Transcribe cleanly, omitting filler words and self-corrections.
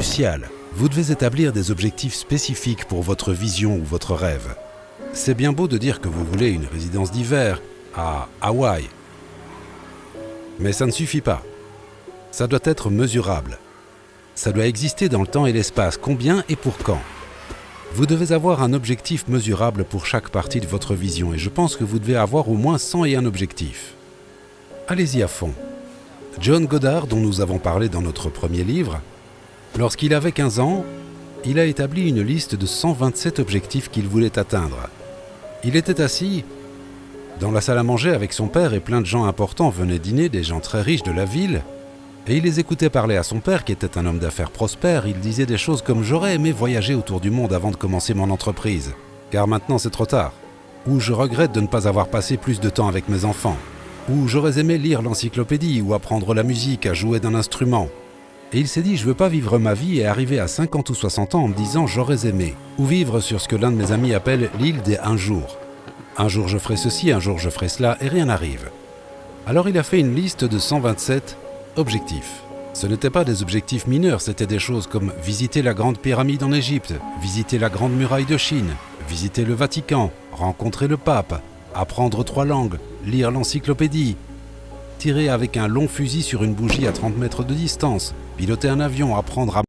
crucial. Vous devez établir des objectifs spécifiques pour votre vision ou votre rêve. C'est bien beau de dire que vous voulez une résidence d'hiver à Hawaï. Mais ça ne suffit pas. Ça doit être mesurable. Ça doit exister dans le temps et l'espace. Combien et pour quand? Vous devez avoir un objectif mesurable pour chaque partie de votre vision et je pense que vous devez avoir au moins 101 objectifs. Allez-y à fond. John Goddard, dont nous avons parlé dans notre premier livre, lorsqu'il avait 15 ans, il a établi une liste de 127 objectifs qu'il voulait atteindre. Il était assis dans la salle à manger avec son père et plein de gens importants venaient dîner, des gens très riches de la ville, et il les écoutait parler à son père qui était un homme d'affaires prospère. Il disait des choses comme « J'aurais aimé voyager autour du monde avant de commencer mon entreprise, car maintenant c'est trop tard » ou « Je regrette de ne pas avoir passé plus de temps avec mes enfants » ou « J'aurais aimé lire l'encyclopédie ou apprendre la musique, à jouer d'un instrument ». Et il s'est dit « Je veux pas vivre ma vie et arriver à 50 ou 60 ans en me disant « J'aurais aimé » ou vivre sur ce que l'un de mes amis appelle l'île des un jour. Un jour je ferai ceci, un jour je ferai cela et rien n'arrive. Alors il a fait une liste de 127 objectifs. Ce n'étaient pas des objectifs mineurs, c'était des choses comme visiter la grande pyramide en Égypte, visiter la grande muraille de Chine, visiter le Vatican, rencontrer le pape, apprendre 3 langues, lire l'encyclopédie, tirer avec un long fusil sur une bougie à 30 mètres de distance, piloter un avion, apprendre à